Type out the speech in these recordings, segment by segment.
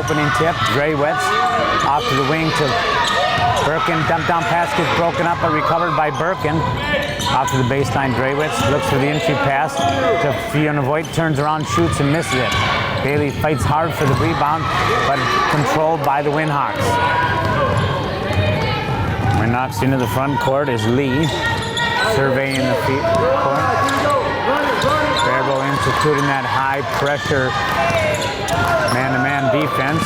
opening tip. Draywitz off to the wing to Birkin. Dump down pass gets broken up but recovered by Birkin. Off to the baseline, Draywitz looks for the entry pass to Fiona Voigt, turns around, shoots and misses it. Bailey fights hard for the rebound, but controlled by the Windhawks. Knocks into the front court is Lee, surveying the court. Faribault instituting that high pressure man-to-man defense.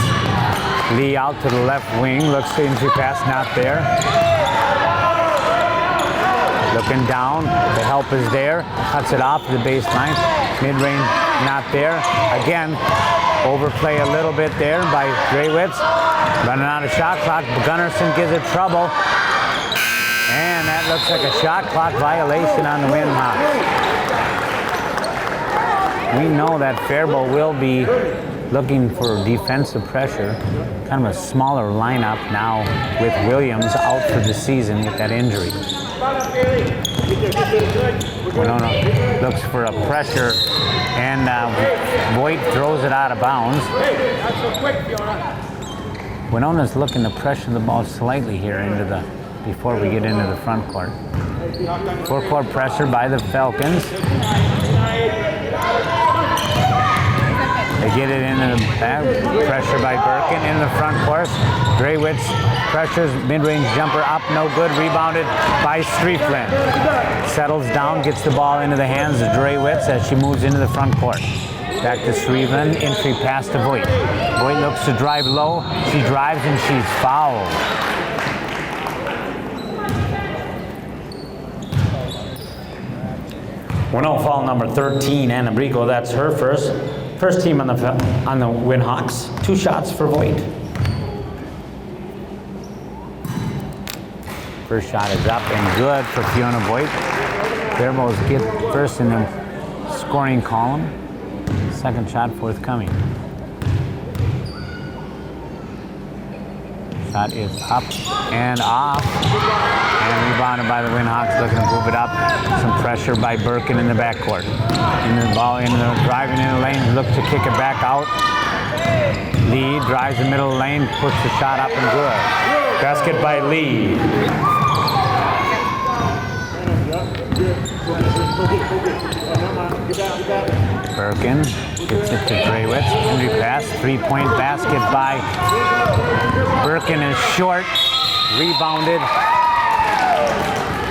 Lee out to the left wing, looks the entry pass, not there. Looking down, the help is there, cuts it off to the baseline. Mid-range, not there. Again, overplay a little bit there by Draywitz. Running out of shot clock, Gunnarsson gives it trouble. And that looks like a shot clock violation on the Windhawks. We know that Faribault will be looking for defensive pressure. Kind of a smaller lineup now with Williams out for the season with that injury. Winona looks for a pressure, and Voigt throws it out of bounds. Winona's looking to pressure the ball slightly here before we get into the front court. Four-court pressure by the Falcons. They get it into the back. Pressure by Birkin in the front court. Draywitz pressures, mid-range jumper up, no good. Rebounded by Striefland. Settles down, gets the ball into the hands of Draywitz as she moves into the front court. Back to Striefland, entry pass to Voigt. Voigt looks to drive low. She drives and she's fouled. Winona foul number 13, Anna Brico. That's her first team on the Windhawks. 2 shots for Voigt. First shot is up and good for Fiona Voigt. Faribault get first in the scoring column. Second shot forthcoming. Shot is up and off. And rebounded by the Windhawks, looking to move it up. Some pressure by Birkin in the backcourt. The ball driving in the lane, look to kick it back out. Lee drives the middle lane, puts the shot up and good. Basket by Lee. Birkin gets it to Draywitz. Henry pass, 3-point basket by Birkin is short, rebounded.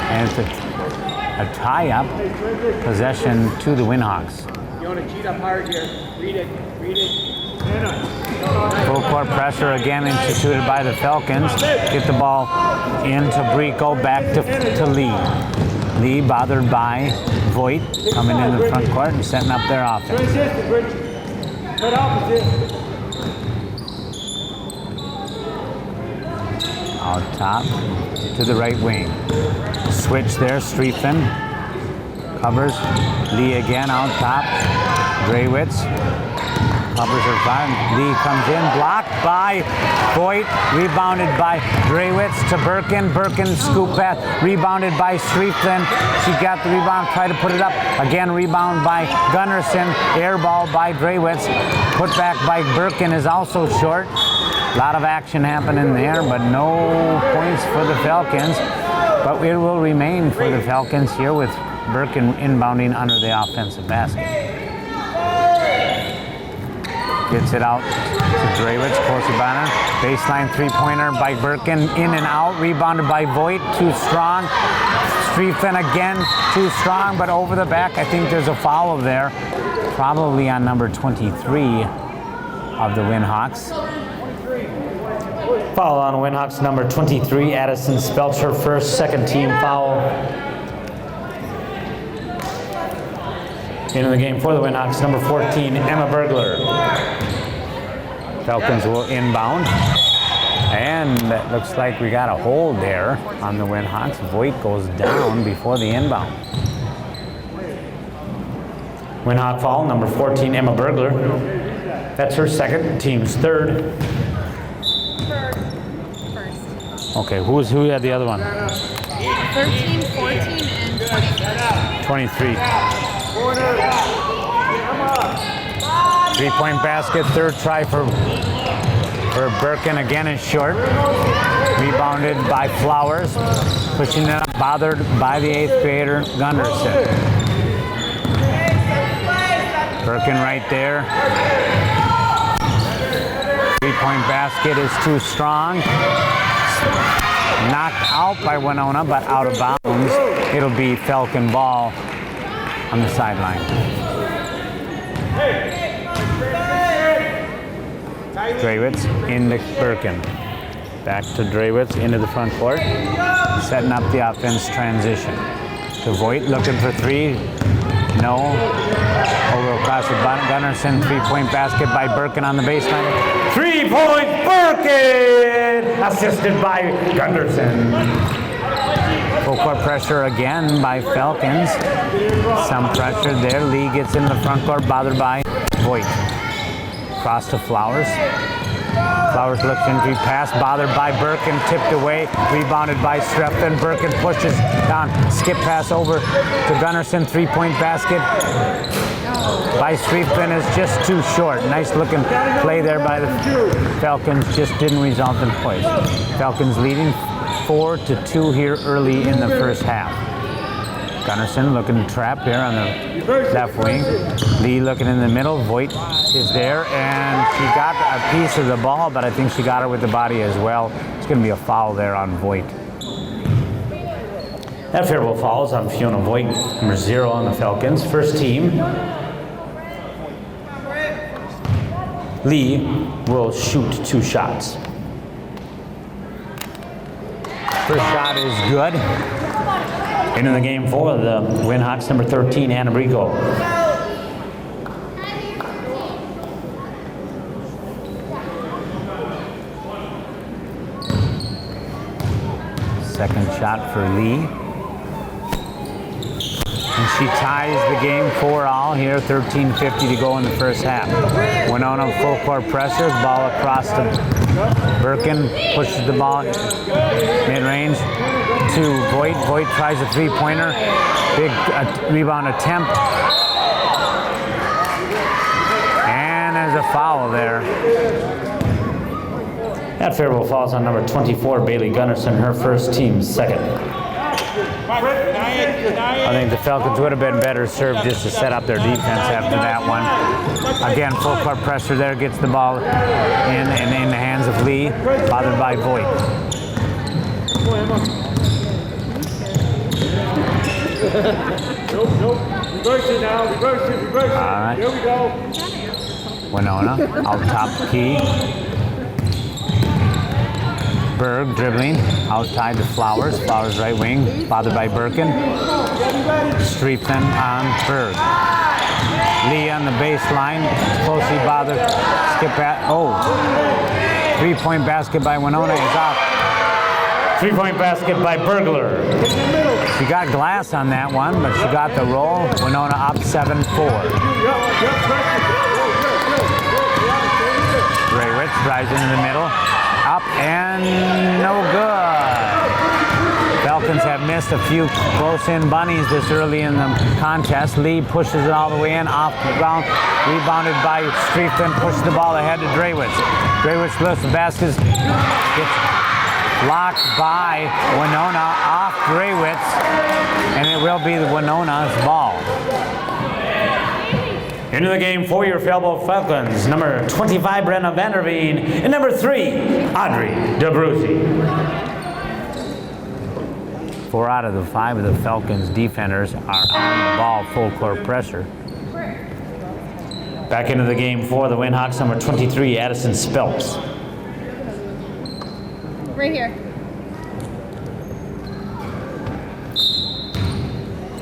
And it's a tie-up possession to the Windhawks. You want to cheat up hard here. Read it. Full court pressure again instituted by the Falcons. Get the ball into Brico, back to Lee. Lee bothered by Voigt, coming in the front court and setting up their offense. Out top to the right wing. Switch there, Striefland covers. Lee again out top. Draywitz covers her five. Lee comes in, blocked by Voigt, rebounded by Draywitz to Birkin. Birkin scoop pass, rebounded by Striefland. She got the rebound, tried to put it up. Again, rebound by Gunnarsson. Air ball by Draywitz. Put back by Birkin is also short. A lot of action happening there, but no points for the Falcons. But it will remain for the Falcons here with Birkin inbounding under the offensive basket. Gets it out to Draywitz, Kosibana. Baseline 3-pointer by Birkin, in and out. Rebounded by Voigt, too strong. Striefland again, too strong, but over the back. I think there's a foul there, probably on number 23 of the Windhawks. Foul on Windhawks number 23, Addison Spelch, her first second-team foul. Into the game for the Windhawks, number 14, Emma Bergler. Falcons will inbound. And it looks like we got a hold there on the Windhawks. Voigt goes down before the inbound. Windhawk foul, number 14, Emma Bergler. That's her second, team's third. Okay, who had the other one? 13, 14, and 23. 3-point basket, third try for For Birkin again is short. Rebounded by Flowers. Pushing it up, bothered by the 8th grader, Gunderson. Birkin right there. 3-point basket is too strong. Knocked out by Winona, but out of bounds. It'll be Falcon ball on the sideline. Drewitz into Birkin. Back to Drewitz into the front court. Setting up the offense transition. To Voigt looking for three. No. Over across the Gunderson. 3-point basket by Birkin on the baseline. 3-point Birkin! Assisted by Gunderson. Full court pressure again by Falcons. Some pressure there. Lee gets into the front court, bothered by Voigt. Cross to Flowers. Flowers looks into pass, bothered by Birkin, tipped away, rebounded by Strefton. Birkin pushes down, skip pass over to Gunderson. 3-point basket by Strefton is just too short. Nice looking play there by the Falcons, just didn't result in points. Falcons leading 4-2 here early in the first half. Gunderson looking to trap here on the left wing. Lee looking in the middle. Voigt is there, and she got a piece of the ball, but I think she got her with the body as well. It's going to be a foul there on Voigt. That Faribault fouls on Fiona Voigt, number 0 on the Falcons. First team. Lee will shoot 2 shots. First shot is good. Into the game for the Winhawks, number 13, Anna Brico. Second shot for Lee. And she ties the game 4-all here, 13:50 to go in the first half. Winona full court pressure, ball across to Birkin, pushes the ball mid-range to Voigt. Voigt tries a 3-pointer. Big rebound attempt. And there's a foul there. That Faribault falls on number 24, Bailey Gunderson, her first, team's second. I think the Falcons would have been better served just to set up their defense after that one. Again, full court pressure there, gets the ball in the hands of Lee, bothered by Voigt. Nope. Reverse it now. Reverse it. All right. Here we go. Winona, out top key. Berg dribbling, outside to Flowers. Flowers right wing, bothered by Birkin. Streepton on Berg. Lee on the baseline, closely bothered. Skip at, 3-point basket by Winona is off. 3-point basket by Burglar. She got glass on that one, but she got the roll. Winona up 7-4. Raywitz drives into the middle. Up and no good. Falcons have missed a few close-in bunnies this early in the contest. Lee pushes it all the way in, off the ground, rebounded by Streefton, pushes the ball ahead to Drewitz. Drewitz lifts the basket, gets blocked by Winona off Drewitz, and it will be the Winona's ball. Into the game for your Faribault Falcons, number 25, Brenna Vanderveen, and number 3, Audrey DeBruzi. 4 out of the 5 of the Falcons defenders are on the ball, full court pressure. Back into the game for the Winhawks, number 23, Addison Spelks. Right here.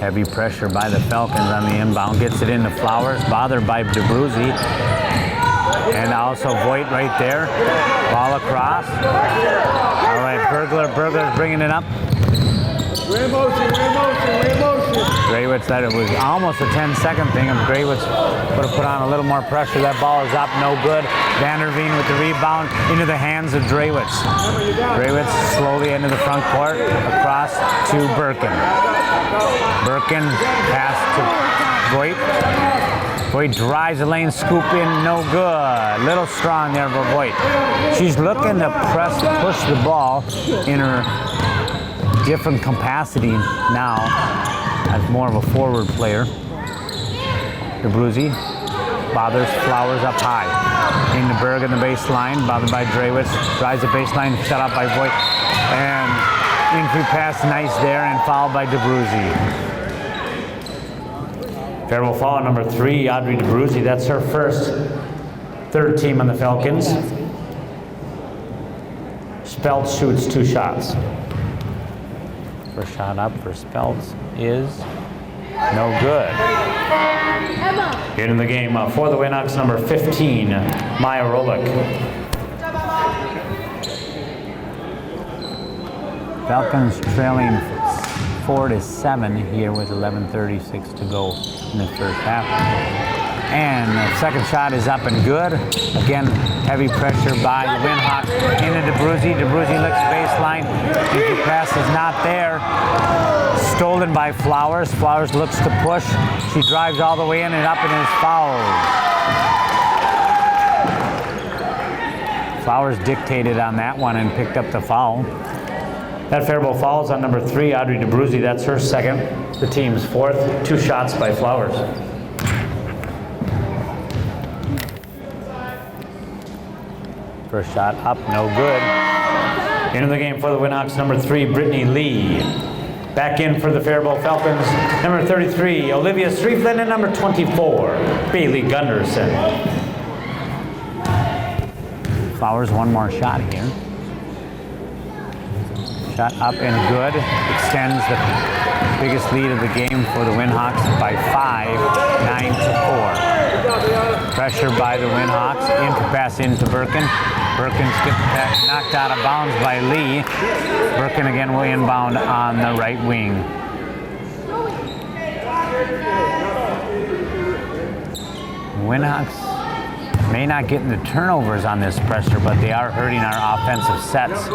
Heavy pressure by the Falcons on the inbound. Gets it into Flowers, bothered by DeBruzi. And also Voigt right there. Ball across. All right, Burglar's bringing it up. We're in motion. Drewitz said it was almost a 10-second thing. If Drewitz would have put on a little more pressure, that ball is up, no good. Vanderveen with the rebound into the hands of Drewitz. Drewitz slowly into the front court, across to Birkin. Birkin pass to Voigt. Voigt drives the lane, scoop in, no good. Little strong there for Voigt. She's looking to push the ball in her different capacity now as more of a forward player. DeBruzzi bothers Flowers up high. Into Berg in the baseline, bothered by Drewitz. Drives the baseline, shut up by Voigt. And entry pass, nice there, and fouled by DeBruzzi. Faribault foul number 3, Audrey DeBruzzi. That's her first. Third team on the Falcons. Speltz shoots 2 shots. First shot up for Speltz is no good. Into the game for the Winhawks, number 15, Maya Rolick. Falcons trailing 4-7 here with 11:36 to go in the first half. And the second shot is up and good. Again, heavy pressure by the Winhawks into DeBruzzi. DeBruzzi looks baseline. The pass is not there. Stolen by Flowers. Flowers looks to push. She drives all the way in and up and is fouled. Flowers dictated on that one and picked up the foul. That Faribault foul is on number 3, Audrey DeBruzzi. That's her second. The team's fourth. 2 shots by Flowers. First shot up, no good. Into the game for the Winhawks, number 3, Brittany Lee. Back in for the Faribault Falcons, number 33, Olivia Streiflin, and number 24, Bailey Gunderson. Flowers, one more shot here. Shot up and good. Extends the biggest lead of the game for the Winhawks by 5, 9-4. Pressure by the Winhawks. Into pass into Birkin. Birkin skipped back, knocked out of bounds by Lee. Birkin again will inbound on the right wing. Winhawks may not get the turnovers on this pressure, but they are hurting our offensive sets,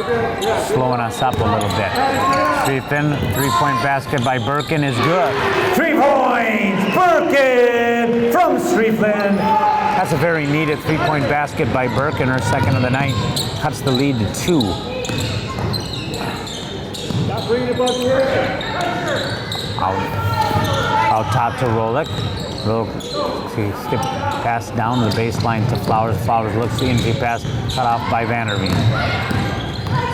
slowing us up a little bit. Streiflin, 3-point basket by Birkin is good. 3 points, Birkin from Streiflin. That's a very needed 3-point basket by Birkin, her second of the night. Cuts the lead to 2. Out top to Rolick. Skip pass down the baseline to Flowers. Flowers looks the entry pass, cut off by Vanderveen.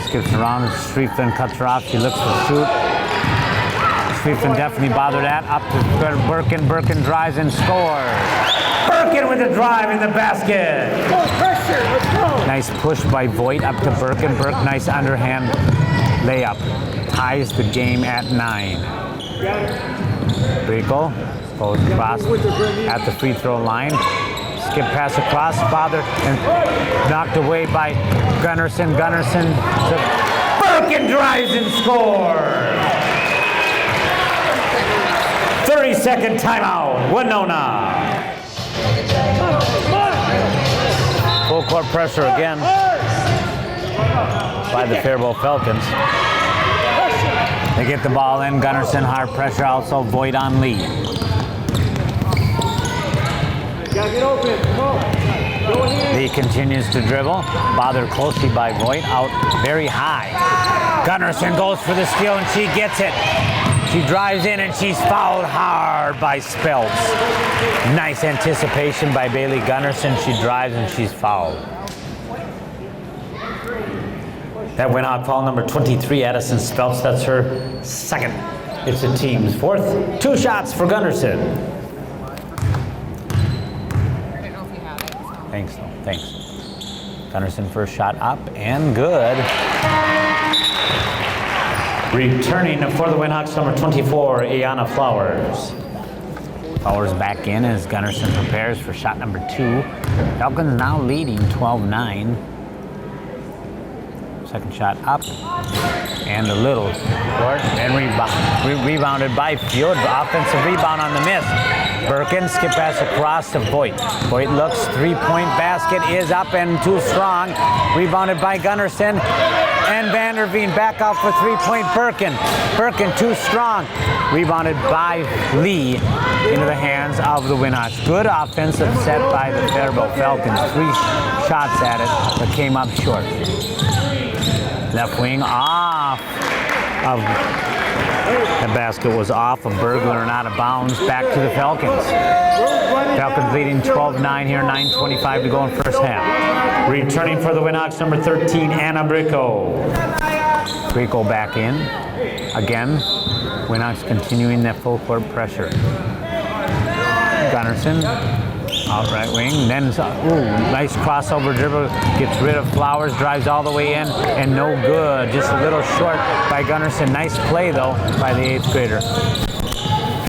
Skips around, Streiflin cuts her off. She looks for shoot. Streiflin definitely bothered that. Up to Birkin. Birkin drives and scores. Birkin with a drive in the basket. Pressure, let's go. Nice push by Voigt up to Birkin. Nice underhand layup. Ties the game at 9. Rico goes across at the free throw line. Skip pass across, bothered and knocked away by Gunderson. Birkin drives and scores. 30-second timeout, Winona. Full court pressure again by the Faribault Falcons. They get the ball in. Gunderson, hard pressure, also Voigt on Lee. Get open, come on. Go ahead. Lee continues to dribble, bothered closely by Voigt, out very high. Gunderson goes for the steal and she gets it. She drives in and she's fouled hard by Speltz. Nice anticipation by Bailey Gunderson. She drives and she's fouled. That went out foul number 23, Addison Speltz. That's her second. It's the team's fourth. 2 shots for Gunderson. Thanks. Gunderson first shot up and good. Returning for the Winhawks, number 24, Ayanna Flowers. Flowers back in as Gunderson prepares for shot number 2. Falcons now leading 12-9. Second shot up and a little short and rebounded by Field. Offensive rebound on the miss. Birkin skip pass across to Voigt. Voigt looks, 3-point basket is up and too strong. Rebounded by Gunderson. and Vanderveen back out for three-point Birkin. Birkin too strong. Rebounded by Lee into the hands of the Winhawks. Good offensive set by the Faribault Falcons. 3 shots at it, but came up short. Left wing off of the basket was off of Burglar and out of bounds. Back to the Falcons. Falcons leading 12-9 here, 9:25 to go in first half. Returning for the Winhawks, number 13, Anna Bricko. Bricko back in. Again, Winhawks continuing that full court pressure. Gunnarsson, out right wing. Then, nice crossover dribble. Gets rid of Flowers, drives all the way in, and no good. Just a little short by Gunnarsson. Nice play, though, by the 8th grader.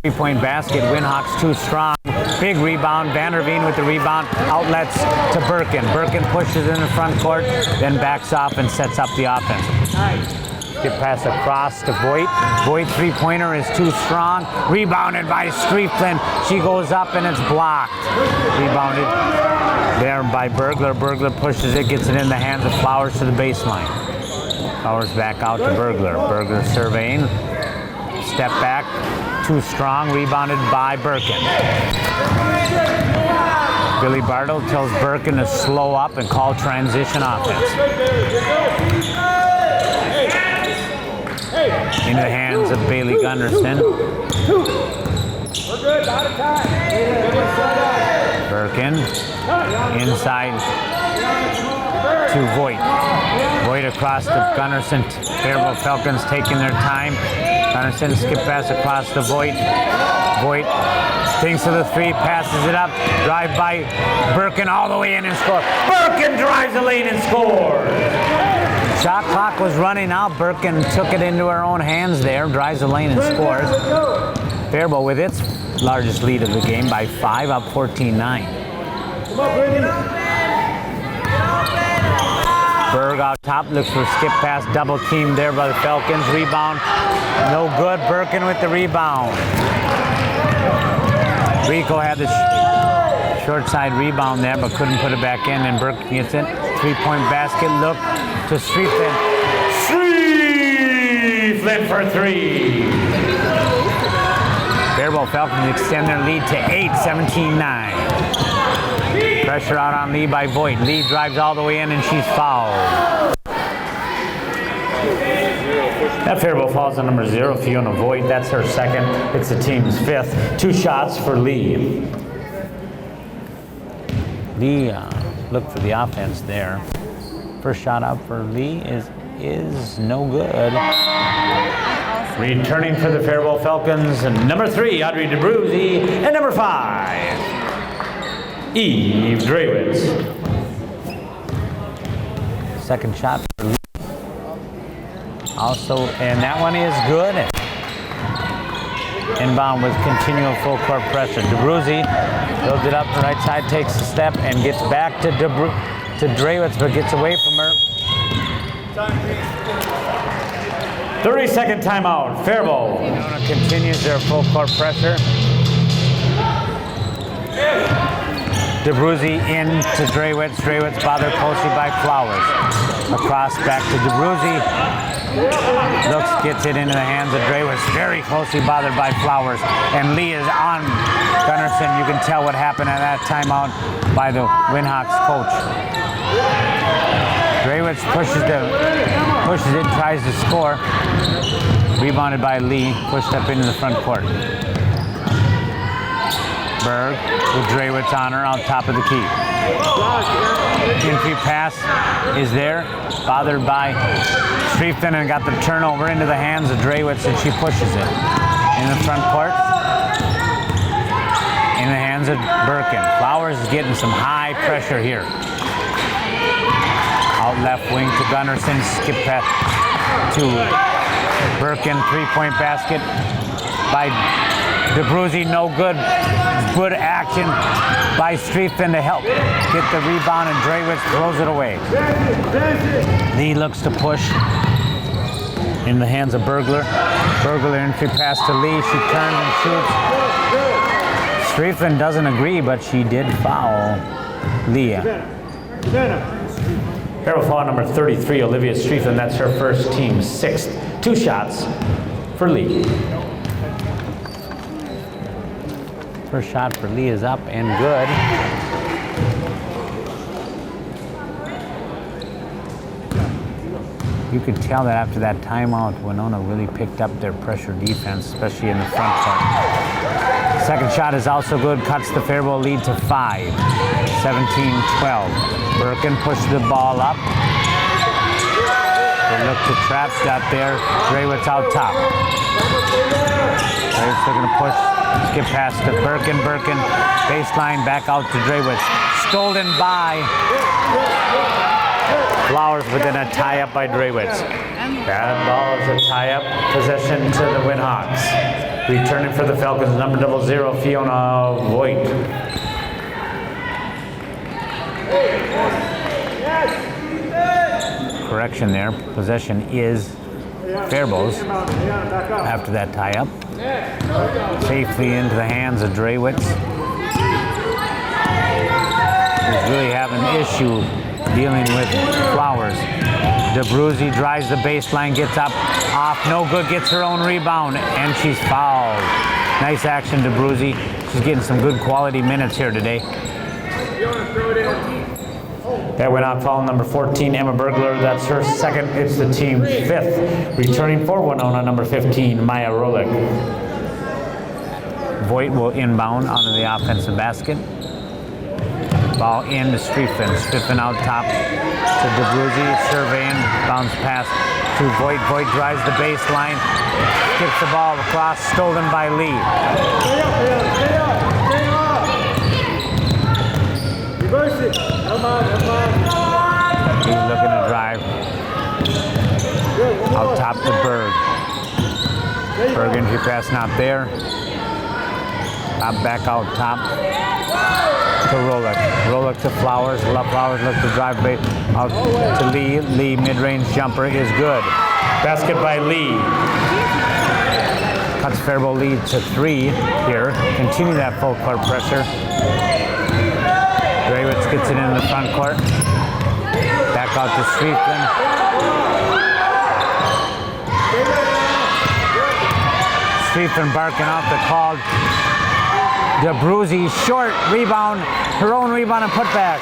Three-point basket. Winhawks too strong. Big rebound. Vanderveen with the rebound. Outlets to Birkin. Birkin pushes in the front court, then backs off and sets up the offense. Get pass across to Voigt. Voigt three-pointer is too strong. Rebounded by Strieflin. She goes up and it's blocked. Rebounded there by Burglar. Burglar pushes it, gets it in the hands of Flowers to the baseline. Flowers back out to Burglar. Burglar surveying. Step back. Too strong. Rebounded by Birkin. Billy Bartle tells Birkin to slow up and call transition offense. Into the hands of Bailey Gunnarsson. Birkin inside to Voigt. Voigt across to Gunnarsson. Faribault Falcons taking their time. Gunnarsson skip pass across to Voigt. Voigt thinks of the three, passes it up. Drive by Birkin all the way in and score. Birkin drives the lane and scores. Shot clock was running out. Birkin took it into her own hands there, drives the lane and scores. Faribault with its largest lead of the game by 5, up 14-9. Berg out top, looks for a skip pass, double team there by the Falcons. Rebound, no good. Birkin with the rebound. Rico had the short side rebound there, but couldn't put it back in, and Birkin gets it. Three-point basket, look to Strieflin. Strieflin for 3. Faribault Falcons extend their lead to 8, 17-9. Pressure out on Lee by Voigt. Lee drives all the way in and she's fouled. That Faribault falls on number 0, Fiona Voigt. That's her second. It's the team's 5th. 2 shots for Lee. Lee looked for the offense there. First shot out for Lee is no good. Returning for the Faribault Falcons, number 3, Audrey DeBruzzi, and number 5, Eve Drewitz. Second shot for Lee. Also, and that one is good. Inbound with continual full court pressure. DeBruzzi builds it up the right side, takes a step, and gets back to Drewitz, but gets away from her. 30-second timeout. Faribault. Winona continues their full court pressure. DeBruzzi in to Drewitz. Drewitz bothered closely by Flowers. Across back to DeBruzzi. Looks, gets it into the hands of Drewitz. Very closely bothered by Flowers. And Lee is on Gunnarsson. You can tell what happened at that timeout by the Winhawks coach. Drewitz pushes it, tries to score. Rebounded by Lee, pushed up into the front court. Berg with Drewitz on her, on top of the key. Entry pass is there, bothered by Strieflin, and got the turnover into the hands of Drewitz, and she pushes it. In the front court, in the hands of Birkin. Flowers is getting some high pressure here. Out left wing to Gunnarsson, skip pass to Birkin, three-point basket by DeBruzzi, no good. Good action by Strieflin to help get the rebound, and Drewitz throws it away. Lee looks to push in the hands of Burglar. Burglar entry pass to Lee. She turns and shoots. Strieflin doesn't agree, but she did foul Leah. Faribault foul number 33, Olivia Streetland. That's her first, team 6th. 2 shots for Lee. First shot for Lee is up and good. You could tell that after that timeout, Winona really picked up their pressure defense, especially in the front court. Second shot is also good, cuts the Faribault lead to 5, 17-12. Birkin pushed the ball up. They look to trap, got there. Draywitz out top. Draywitz looking to push, skip pass to Birkin. Birkin, baseline, back out to Draywitz. Stolen by Flowers, but then a tie-up by Draywitz. Bad ball is a tie-up, possession to the Winhawks. Returning for the Falcons, number 00, Fiona Voigt. Correction there, possession is Faribault's after that tie-up. Safely into the hands of Draywitz. He's really having an issue dealing with Flowers. DeBruzzi drives the baseline, gets up, off, no good, gets her own rebound, and she's fouled. Nice action, DeBruzzi. She's getting some good quality minutes here today. That went out foul number 14, Emma Bergler. That's her second. It's the team 5th. Returning for Winona, number 15, Maya Rolick. Voigt will inbound onto the offensive basket. Ball in to Streetfin. Streetfin out top to DeBruzzi. Surveying, bounce pass to Voigt. Voigt drives the baseline. Kicks the ball across, stolen by Lee. Reverse it. Come on. He's looking to drive. Out top to Berg. Berg entry pass not there. Back out top to Rolick. Rolick to Flowers. Flowers look to drive out to Lee. Lee mid-range jumper is good. Basket by Lee. Cuts Faribault lead to 3 here. Continue that full court pressure. Draywitz gets it into the front court. Back out to Streetland. Streetland barking out the call. DeBruzzi short rebound, her own rebound and put back.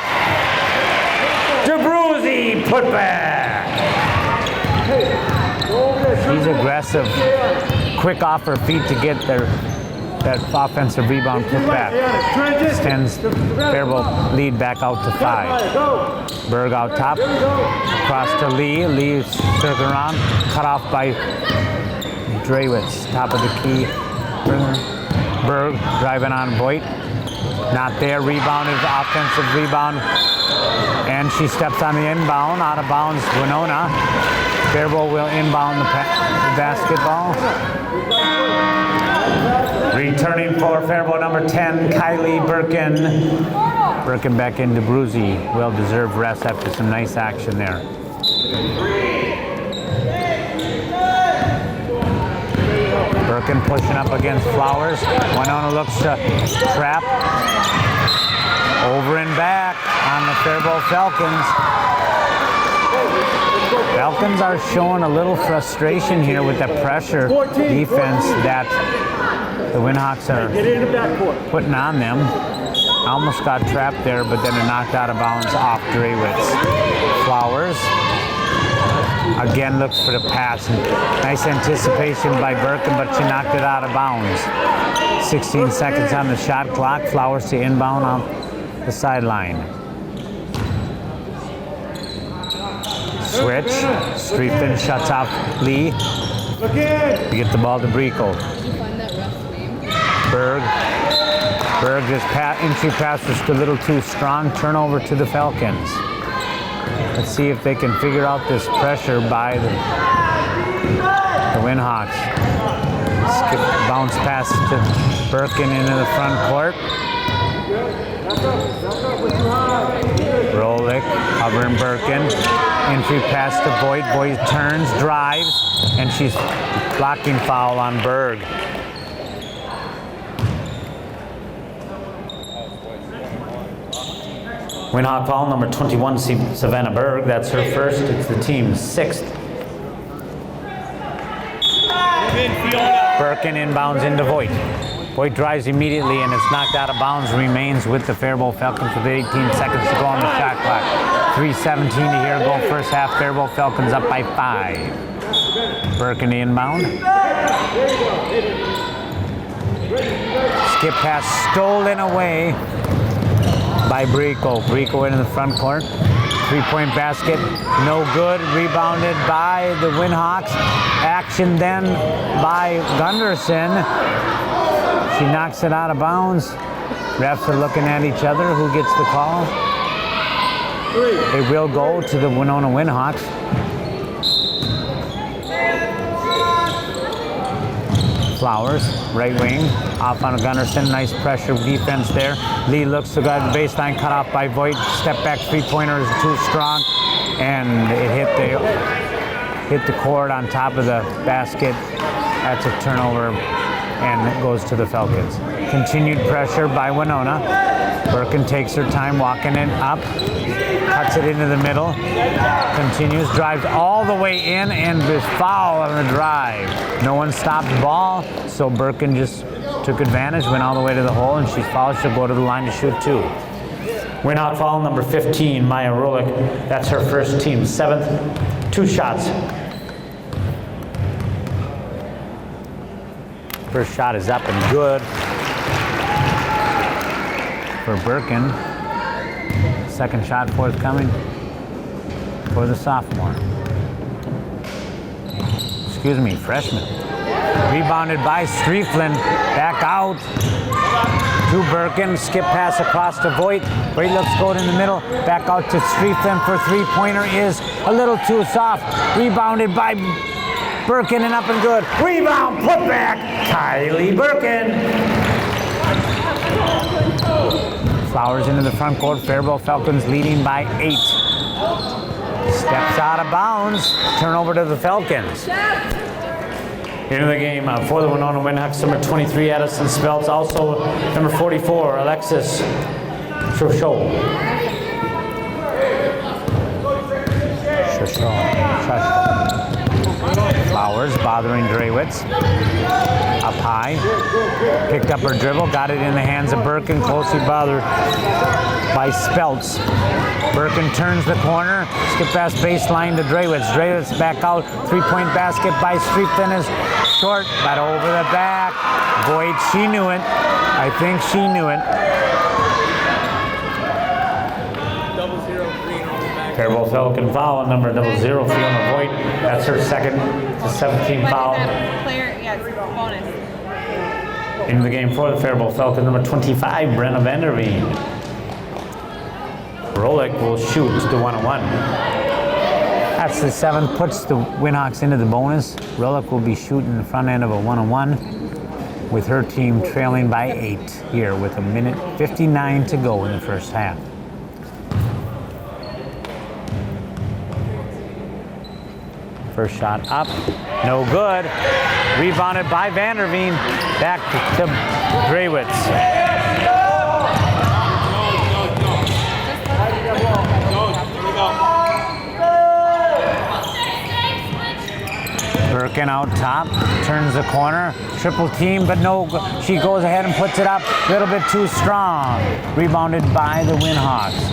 DeBruzzi put back. She's aggressive, quick off her feet to get that offensive rebound put back. Extends Faribault lead back out to 5. Berg out top, cross to Lee. Lee circling around, cut off by Draywitz, top of the key. Berg driving on Voigt. Not there, rebounded, offensive rebound. And she steps on the inbound, out of bounds, Winona. Faribault will inbound the basketball. Returning for Faribault, number 10, Kylie Birkin. Birkin back into DeBruzzi. Well-deserved rest after some nice action there. Birkin pushing up against Flowers. Winona looks to trap. Over and back on the Faribault Falcons. Falcons are showing a little frustration here with the pressure defense that the Winhawks are putting on them. Almost got trapped there, but then it knocked out of bounds off Draywitz. Flowers again looks for the pass. Nice anticipation by Birkin, but she knocked it out of bounds. 16 seconds on the shot clock. Flowers to inbound on the sideline. Switch. Streetfin shuts off Lee. You get the ball to Brico. Berg just entry pass was a little too strong. Turnover to the Falcons. Let's see if they can figure out this pressure by the Winhawks. Skip, bounce pass to Birkin into the front court. Rolick covering Birkin. Entry pass to Voigt. Voigt turns, drives, and she's blocking foul on Berg. Winhawk foul number 21, Savannah Berg. That's her first. It's the team's 6th. Birkin inbounds into Voigt. Voigt drives immediately and it's knocked out of bounds. Remains with the Faribault Falcons with 18 seconds to go on the shot clock. 3:17 to here to go first half. Faribault Falcons up by 5. Birkin inbound. Skip pass stolen away by Brico. Brico into the front court. 3-point basket, no good. Rebounded by the Winhawks. Action then by Gunderson. She knocks it out of bounds. Refs are looking at each other. Who gets the call? It will go to the Winona Winhawks. Flowers, right wing, off on Gunderson. Nice pressure defense there. Lee looks to go to the baseline, cut off by Voigt. Step back three-pointer is too strong, and it hit the cord on top of the basket. That's a turnover, and it goes to the Falcons. Continued pressure by Winona. Birkin takes her time walking it up, cuts it into the middle, continues, drives all the way in, and this foul on the drive. No one stopped the ball, so Birkin just took advantage, went all the way to the hole, and she's fouled. She'll go to the line to shoot 2. Winhawk foul number 15, Maya Rolik. That's her first, team 7th. 2 shots. First shot is up and good for Birkin. Second shot forthcoming for the sophomore. Excuse me, freshman. Rebounded by Strieflin. Back out to Birkin. Skip pass across to Voigt. Voigt looks good in the middle. Back out to Strieflin for three-pointer is a little too soft. Rebounded by Birkin and up and good. Rebound, put back. Kylie Birkin. Flowers into the front court. Faribault Falcons leading by 8. Steps out of bounds. Turnover to the Falcons. Into the game for the Winona Winhawks, number 23, Addison Speltz. Also, number 44, Alexis Chauchot. Flowers bothering Drewitz. Up high. Picked up her dribble. Got it in the hands of Birkin. Closely bothered by Speltz. Birkin turns the corner. Skip pass baseline to Drewitz. Drewitz back out. 3-point basket by Strieflin is short, but over the back. Voigt, she knew it. I think she knew it. Faribault Falcon foul, number 00, Fiona Voigt. That's her second to 17 foul. Player, yeah, bonus. Into the game for the Faribault Falcon, number 25, Brenna Vanderveen. Rolik will shoot the 1-1. That's the 7, puts the Winhawks into the bonus. Rolik will be shooting the front end of a 1-1 with her team trailing by 8 here with 1:59 to go in the first half. First shot up, no good. Rebounded by Vanderveen. Back to Drewitz. Birkin out top, turns the corner, triple team, but no, she goes ahead and puts it up, a little bit too strong. Rebounded by the Winhawks.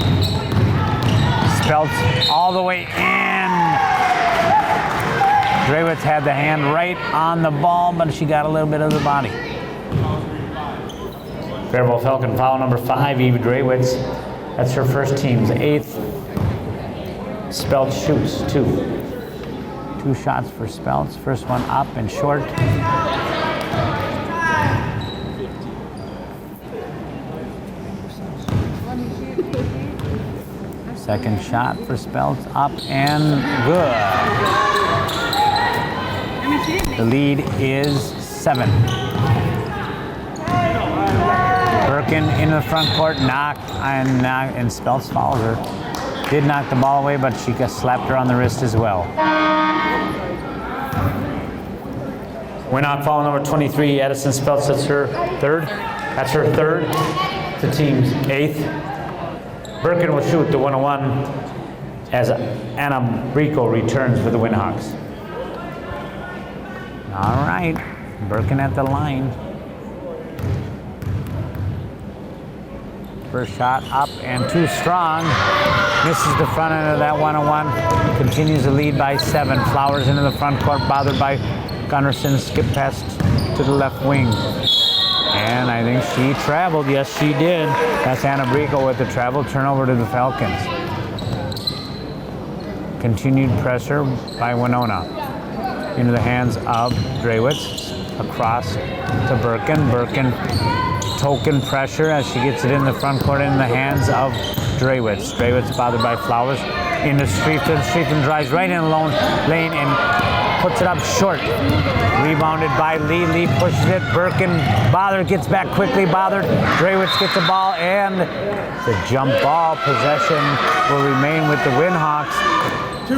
Speltz all the way in. Drewitz had the hand right on the ball, but she got a little bit of the body. Faribault Falcon foul number 5, Eva Drewitz. That's her first, team's 8th. Speltz shoots 2. 2 shots for Speltz. First one up and short. Second shot for Speltz, up and good. The lead is 7. Birkin into the front court, knocked, and Speltz fouled her. Did knock the ball away, but she just slapped her on the wrist as well. Winhawk foul number 23, Addison Speltz. That's her third. That's her third. The team's 8th. Birkin will shoot the 101 as Anna Brico returns for the Windhawks. All right, Birkin at the line. First shot up and too strong. Misses the front end of that 101. Continues to lead by 7. Flowers into the front court, bothered by Gunnarsson. Skip pass to the left wing. And I think she traveled. Yes, she did. That's Anna Brico with the travel. Turnover to the Falcons. Continued pressure by Winona. Into the hands of Drewitz. Across to Birkin. Birkin token pressure as she gets it in the front court in the hands of Drewitz. Drewitz bothered by Flowers. Into Streifton. Streifton drives right in the lane and puts it up short. Rebounded by Lee. Lee pushes it. Birkin bothered, gets back quickly. Bothered. Drewitz gets the ball, and the jump ball possession will remain with the Windhawks. 2.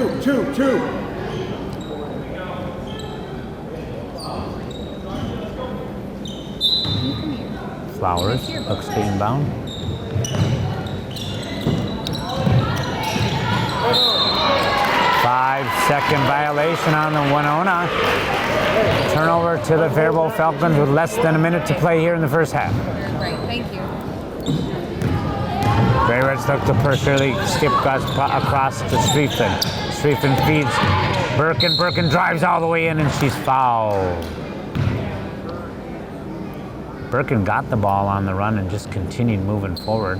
Flowers looks to inbound. Five-second violation on the Winona. Turnover to the Faribault Falcons with less than a minute to play here in the first half. Great, thank you. Drewitz look to push early. Skip across to Streifton. Streifton feeds Birkin. Birkin drives all the way in and she's fouled. Birkin got the ball on the run and just continued moving forward.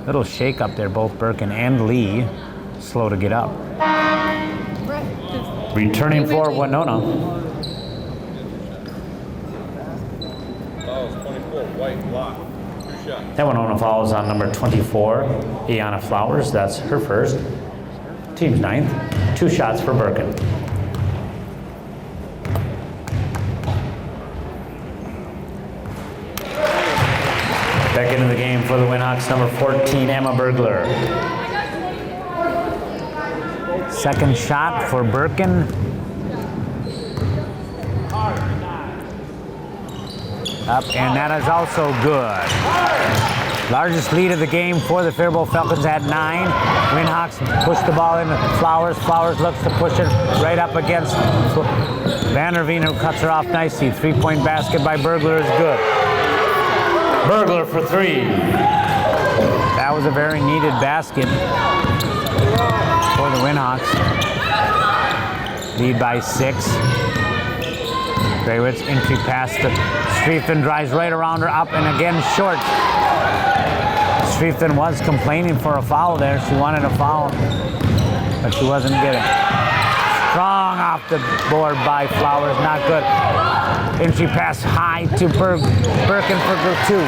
Little shake up there, both Birkin and Lee slow to get up. Returning for Winona. Fouls 24, White, block. 2 shots. That Winona fouls on number 24, Iana Flowers. That's her first. Team's 9th. 2 shots for Birkin. Back into the game for the Windhawks, number 14, Emma Bergler. Second shot for Birkin. Up, and that is also good. Largest lead of the game for the Faribault Falcons at 9. Windhawks push the ball into Flowers. Flowers looks to push it right up against Vanderveen, who cuts her off nicely. 3-point basket by Bergler is good. Bergler for 3. That was a very needed basket for the Windhawks. Lead by 6. Drewitz entry pass to Streifton, drives right around her, up and again short. Streifton was complaining for a foul there. She wanted a foul, but she wasn't getting. Strong off the board by Flowers, not good. Entry pass high to Birkin for 2.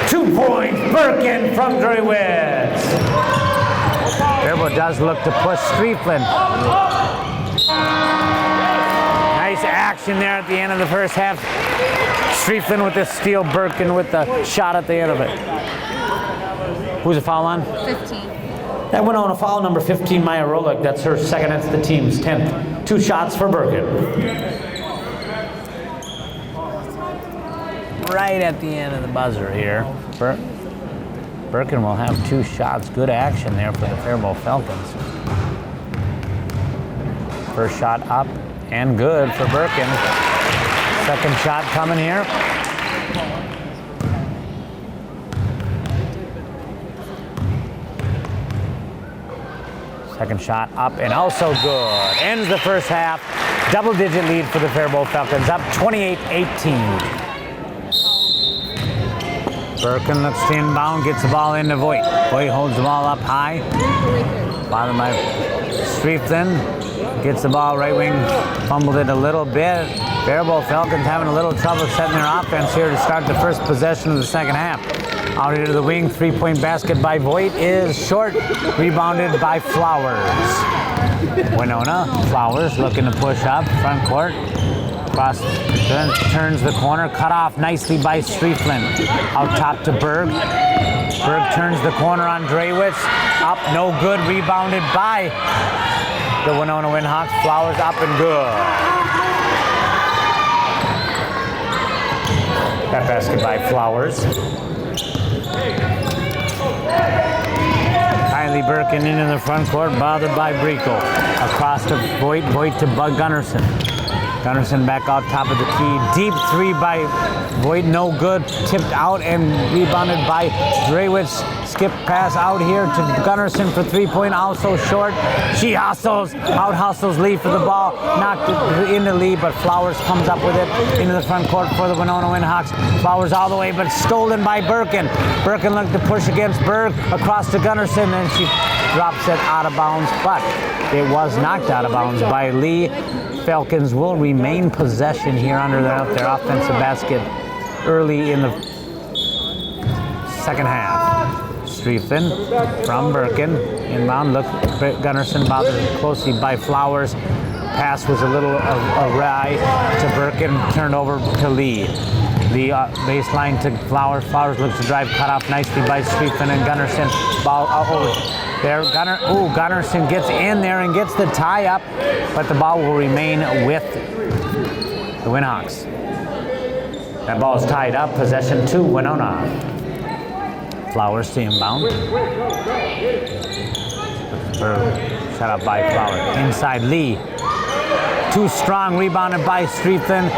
2 points, Birkin from Drewitz. Faribault does look to push Streifton. Nice action there at the end of the first half. Streifton with the steal, Birkin with the shot at the end of it. Who's the foul on? 15. That went on a foul, number 15, Maya Rolick. That's her second, that's the team's 10th. 2 shots for Birkin. Right at the end of the buzzer here. Birkin will have 2 shots. Good action there for the Faribault Falcons. First shot up and good for Birkin. Second shot coming here. Second shot up and also good. Ends the first half. Double-digit lead for the Faribault Falcons, up 28-18. Birkin looks to inbound, gets the ball into Voigt. Voigt holds the ball up high. Bottom by Streifton. Gets the ball right wing, fumbled it a little bit. Faribault Falcons having a little trouble setting their offense here to start the first possession of the second half. Out into the wing, 3-point basket by Voigt is short. Rebounded by Flowers. Winona, Flowers looking to push up, front court. Cross, turns the corner, cut off nicely by Streifton. Out top to Berg. Berg turns the corner on Drewitz. Up, no good, rebounded by the Winona Windhawks. Flowers up and good. That basket by Flowers. Riley Birkin into the front court, bothered by Brico. Across to Voigt, Voigt to Bug Gunnarsson. Gunnarsson back out top of the key. Deep three by Voigt, no good. Tipped out and rebounded by Drewitz. Skip pass out here to Gunnarsson for three-point, also short. She hustles, out hustles Lee for the ball. Knocked it into Lee, but Flowers comes up with it into the front court for the Winona Windhawks. Flowers all the way, but stolen by Birkin. Birkin looked to push against Berg, across to Gunnarsson, and she drops it out of bounds, but it was knocked out of bounds by Lee. Falcons will remain possession here under their offensive basket early in the second half. Streethen from Birkin. Inbound, look, Gunnarsson bothered closely by Flowers. Pass was a little awry to Birkin, turned over to Lee. The baseline to Flowers. Flowers looks to drive, cut off nicely by Streethen and Gunnarsson. Ball over there. Gunnarsson gets in there and gets the tie up, but the ball will remain with the Windhawks. That ball is tied up. Possession to Winona. Flowers to inbound. Shut up by Flowers. Inside Lee. Too strong, rebounded by Streethen.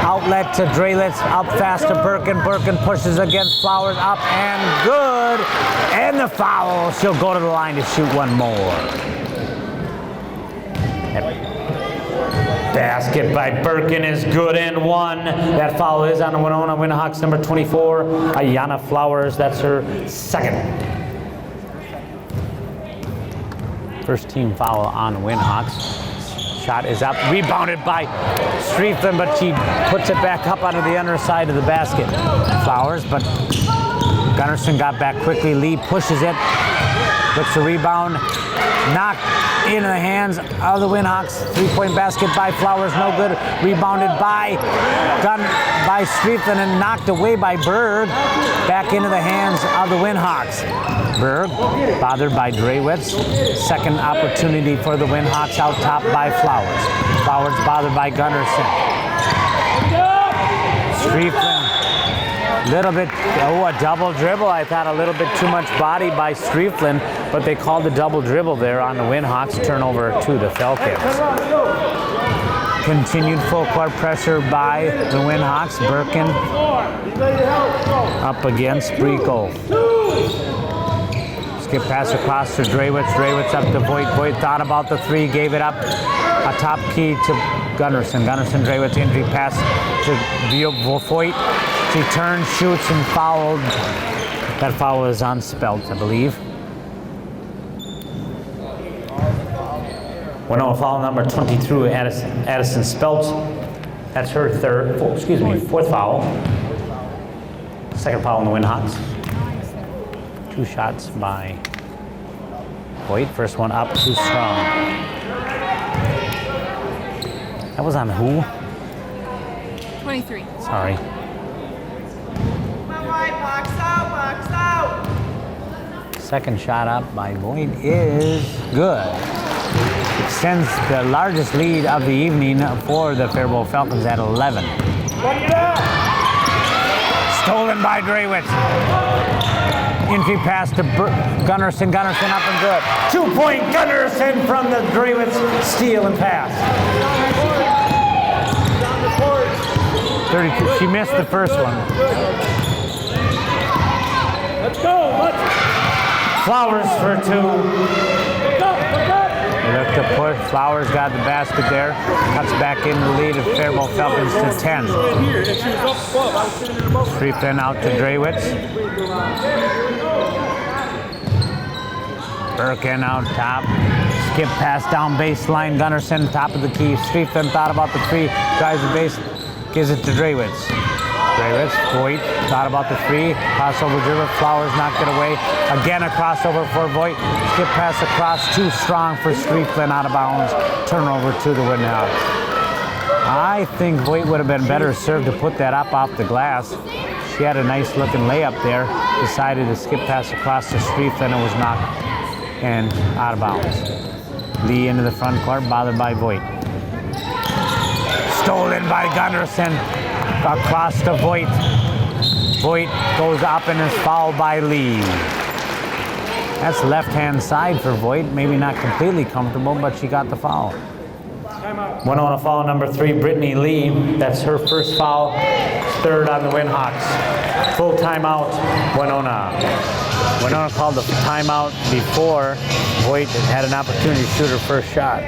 Outlet to Drelitz, up fast to Birkin. Birkin pushes against Flowers, up and good. And the foul. She'll go to the line to shoot one more. Basket by Birkin is good and one. That foul is on the Winona Windhawks, number 24, Ayanna Flowers. That's her second. First team foul on the Windhawks. Shot is up, rebounded by Streethen, but she puts it back up onto the underside of the basket. Flowers, but Gunnarsson got back quickly. Lee pushes it, looks to rebound, knocked into the hands of the Windhawks. Three-point basket by Flowers, no good. Rebounded by Streethen and knocked away by Berg. Back into the hands of the Windhawks. Berg, bothered by Drewitz. Second opportunity for the Windhawks, out top by Flowers. Flowers bothered by Gunnarsson. Streethen, little bit, a double dribble. I thought a little bit too much body by Streethen, but they called the double dribble there on the Windhawks. Turnover to the Falcons. Continued full court pressure by the Windhawks. Birkin up against Brico. Skip pass across to Drewitz. Drewitz up to Voigt. Voigt thought about the three, gave it up. A top key to Gunnarsson. Gunnarsson, Drewitz, entry pass to Voigt. She turns, shoots, and fouled. That foul is on Spelt, I believe. Winona foul number 22, Addison Spelt. That's her fourth foul. Second foul on the Windhawks. Two shots by Voigt. First one up, too strong. That was on who? 23. Sorry. Box out. Second shot up by Voigt is good. Extends the largest lead of the evening for the Faribault Falcons at 11. Stolen by Drewitz. Entry pass to Gunnarsson. Gunnarsson up and good. 2-point Gunnarsson from the Drewitz steal and pass. 32. She missed the first one. Let's go. Flowers for two. Look to push. Flowers got the basket there. Cuts back in the lead of Faribault Falcons to 10. Streethen out to Drewitz. Birkin out top. Skip pass down baseline. Gunnarsson top of the key. Streethen thought about the three. Drives the base. Gives it to Drewitz. Voigt thought about the three. Crossover dribble. Flowers knocked it away. Again a crossover for Voigt. Skip pass across. Too strong for Streethen, out of bounds. Turnover to the Windhawks. I think Voigt would have been better served to put that up off the glass. She had a nice looking layup there. Decided to skip pass across to Streethen and was knocked and out of bounds. Lee into the front court, bothered by Voigt. Stolen by Gunnarsson. Across to Voigt. Voigt goes up and is fouled by Lee. That's left-hand side for Voigt. Maybe not completely comfortable, but she got the foul. Winona foul number 3, Brittany Lee. That's her first foul, third on the Winhawks. Full timeout, Winona. Winona called the timeout before Voigt had an opportunity to shoot her first shot.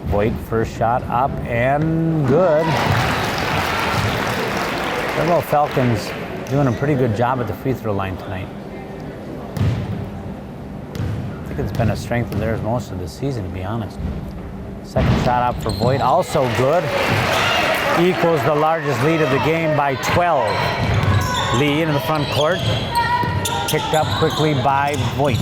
Voigt, first shot up and good. Faribault Falcons doing a pretty good job at the free throw line tonight. I think it's been a strength of theirs most of the season, to be honest. Second shot up for Voigt, also good. Equals the largest lead of the game by 12. Lee into the front court. Picked up quickly by Voigt.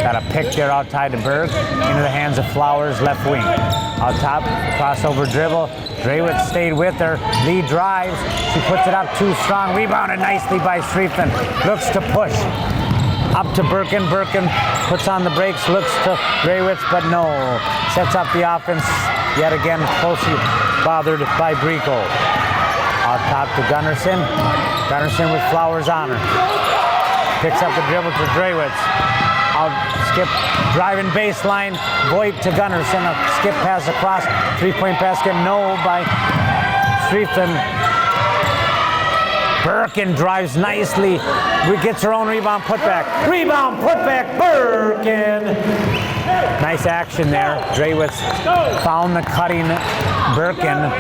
Got a pick there outside to Berg. Into the hands of Flowers, left wing. Out top, crossover dribble. Draywitz stayed with her. Lee drives. She puts it up too strong. Rebounded nicely by Streetman. Looks to push. Up to Birkin. Birkin puts on the brakes. Looks to Draywitz, but no. Sets up the offense. Yet again, closely bothered by Brico. Out top to Gunnarsson. Gunnarsson with Flowers on her. Picks up the dribble to Draywitz. Out skip, driving baseline. Voigt to Gunnarsson. A skip pass across. Three-point basket, no by Streetman. Birkin drives nicely. Gets her own rebound, putback. Rebound, putback, Birkin. Nice action there. Draywitz found the cutting Birkin.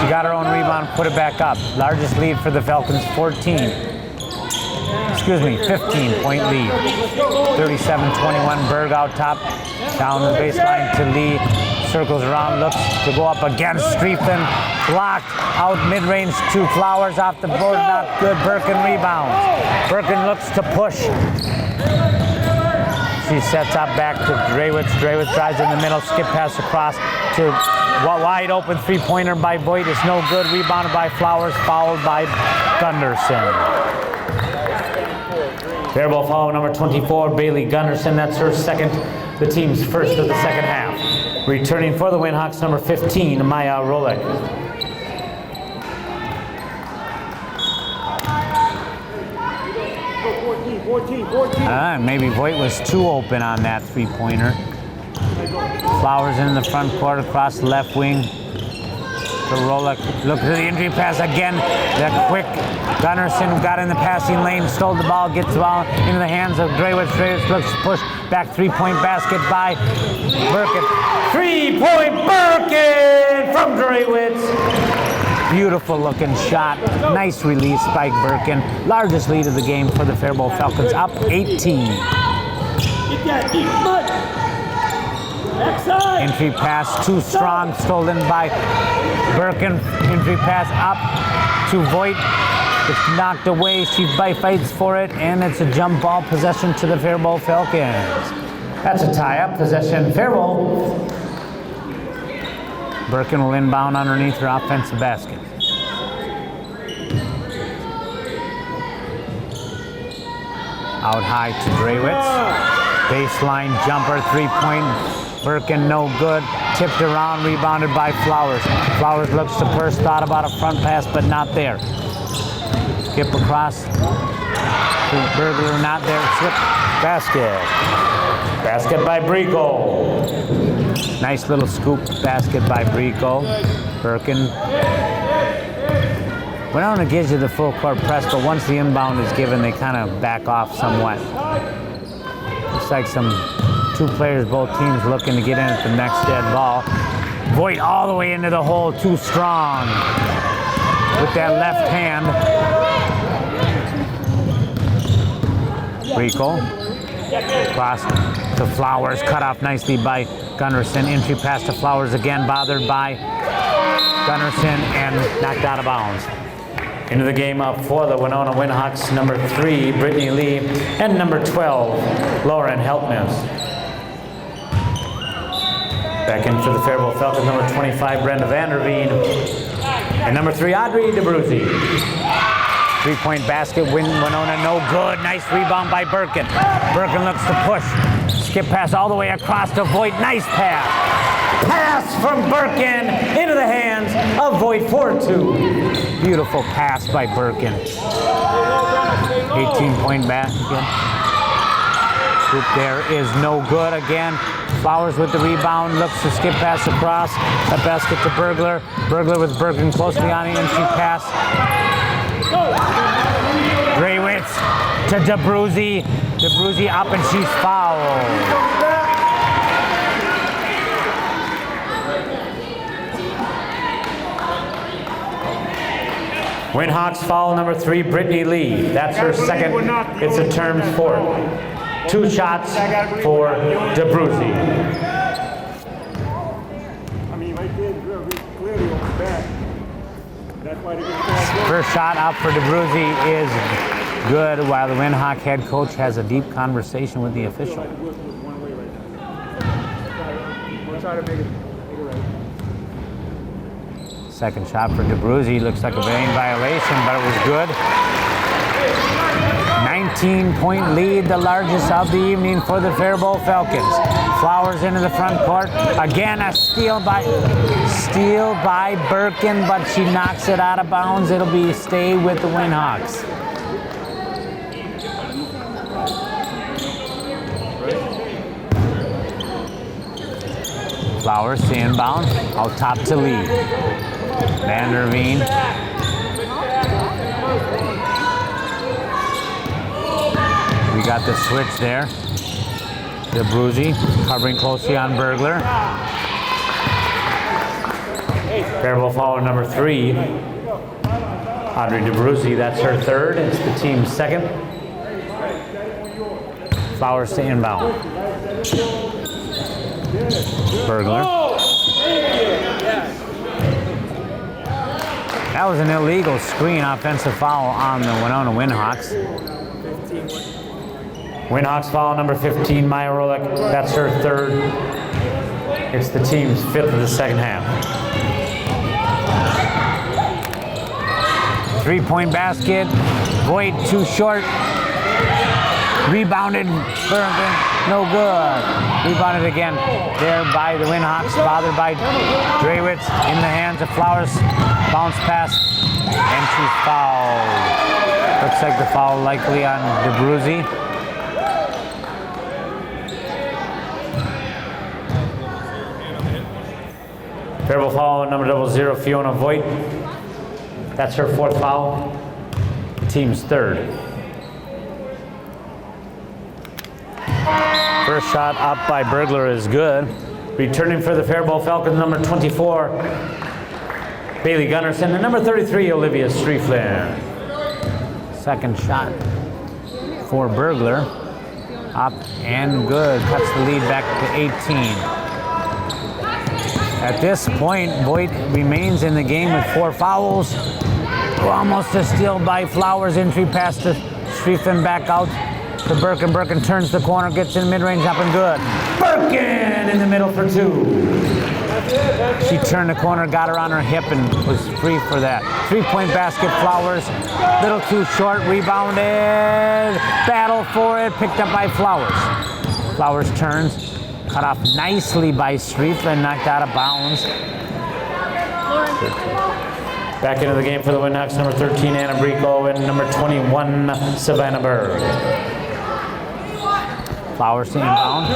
She got her own rebound, put it back up. Largest lead for the Falcons, 15-point lead. 37-21, Berg out top. Down the baseline to Lee. Circles around, looks to go up against Streetman. Blocked out mid-range to Flowers off the board, not good. Birkin rebounds. Birkin looks to push. She sets up back to Draywitz. Draywitz drives in the middle, skip pass across to wide open three-pointer by Voigt. It's no good. Rebounded by Flowers, fouled by Gunnarsson. Faribault foul number 24, Bailey Gunnarsson. That's her second, the team's first of the second half. Returning for the Winhawks, number 15, Maya Rolek. Maybe Voigt was too open on that three-pointer. Flowers in the front court, across the left wing. To Rolek, look to the injury pass again. That quick Gunnarsson got in the passing lane, stole the ball, gets the ball into the hands of Draywitz. Draywitz looks to push back, three-point basket by Birkin. Three-point Birkin from Draywitz. Beautiful looking shot. Nice release by Birkin. Largest lead of the game for the Faribault Falcons, up 18. Entry pass too strong, stolen by Birkin. Entry pass up to Voigt. It's knocked away. She fights for it, and it's a jump ball possession to the Faribault Falcons. That's a tie-up possession. Faribault. Birkin will inbound underneath her offensive basket. Out high to Draywitz. Baseline jumper, three-point. Birkin no good. Tipped around, rebounded by Flowers. Flowers looks to Purse, thought about a front pass, but not there. Skip across to Burglar, not there. Slip, basket. Basket by Brico. Nice little scoop basket by Brico. Birkin. Winona gives you the full court press, but once the inbound is given, they kind of back off somewhat. Looks like two players, both teams looking to get in at the next dead ball. Voigt all the way into the hole, too strong. With that left hand. Brico. Cross to Flowers, cut off nicely by Gunnarsson. Entry pass to Flowers again, bothered by Gunnarsson and knocked out of bounds. Into the game up for the Winona Winhawks, number 3, Brittany Lee, and number 12, Lauren Helpness. Back in for the Faribault Falcons, number 25, Brenda Vanderveen, and number 3, Audrey DeBruzzi. Three-point basket, Winona no good. Nice rebound by Birkin. Birkin looks to push. Skip pass all the way across to Voigt. Nice pass. Pass from Birkin into the hands of Voigt, 4-2. Beautiful pass by Birkin. 18-point basket. Scoop there is no good again. Flowers with the rebound, looks to skip pass across. That basket to Burglar. Burglar with Bergen closely on the entry pass. Draywitz to DeBruzzi. DeBruzzi up and she's fouled. Windhawks foul number 3, Brittany Lee. That's her second. It's a term fourth. 2 shots for DeBruzzi. I mean, right there, clearly on the back. That's why they're going to First shot out for DeBruzzi is good, while the Windhawk head coach has a deep conversation with the official. one way right now. We'll try to make it right. Second shot for DeBruzzi. Looks like a lane violation, but it was good. 19-point lead, the largest of the evening for the Faribault Falcons. Flowers into the front court. Again, a steal by Birkin, but she knocks it out of bounds. It'll be stay with the Windhawks. Flowers to inbound, out top to Lee. Van der Veen. We got the switch there. DeBruzzi covering closely on Burglar. Faribault foul number 3. Audrey DeBruzzi, that's her third. It's the team's second. Flowers to inbound. Burglar. That was an illegal screen offensive foul on the Winona Windhawks. Windhawks foul number 15, Maya Rolick. That's her third. It's the team's fifth of the second half. 3-point basket. Voigt too short. Rebounded. Bergen. No good. Rebounded again there by the Windhawks. Bothered by Draywitz in the hands of Flowers. Bounce pass. And she's fouled. Looks like the foul likely on DeBruzzi. Faribault foul number 00, Fiona Voigt. That's her fourth foul. Team's third. First shot up by Burglar is good. Returning for the Faribault Falcons, number 24, Bailey Gunnarsson, and number 33, Olivia Strieflin. Second shot for Burglar. Up and good. Cuts the lead back to 18. At this point, Voigt remains in the game with 4 fouls. Almost a steal by Flowers. Entry pass to Strieflin, back out to Birkin. Birkin turns the corner, gets in mid-range, up and good. Birkin in the middle for 2. She turned the corner, got her on her hip, and was free for that. 3-point basket, Flowers. Little too short, rebounded. Battle for it, picked up by Flowers. Flowers turns. Cut off nicely by Strieflin, knocked out of bounds. Back into the game for the Windhawks, number 13, Anna Brico, and number 21, Savannah Berg. Flowers to inbound.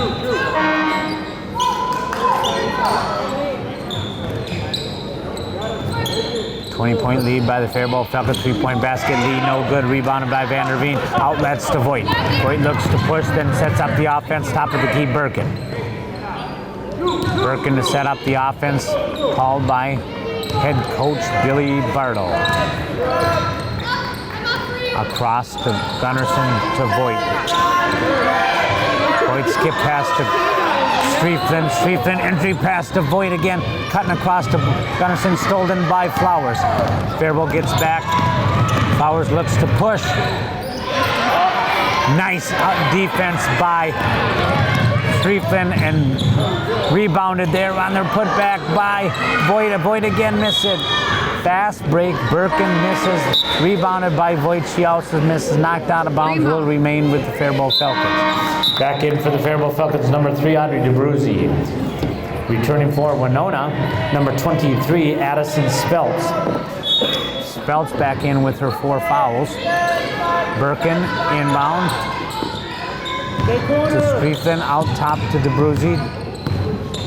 Point lead by the Faribault Falcons. 3-point basket lead, no good. Rebounded by Van der Veen. Outlets to Voigt. Voigt looks to push, then sets up the offense. Top of the key, Birkin. Birkin to set up the offense, called by head coach Billy Bartle. Across to Gunnarsson to Voigt. Voigt skip pass to Strieflin. Strieflin entry pass to Voigt again. Cutting across to Gunnarsson, stolen by Flowers. Faribault gets back. Flowers looks to push. Nice defense by Strieflin, and rebounded there on their putback by Voigt. Voigt again misses it. Fast break, Birkin misses. Rebounded by Voigt. She also misses. Knocked out of bounds. Will remain with the Faribault Falcons. Back in for the Faribault Falcons, number 3, Audrey DeBruzzi. Returning for Winona, number 23, Addison Speltz. Speltz back in with her 4 fouls. Birkin inbound to Streetland, out top to DeBruzzi.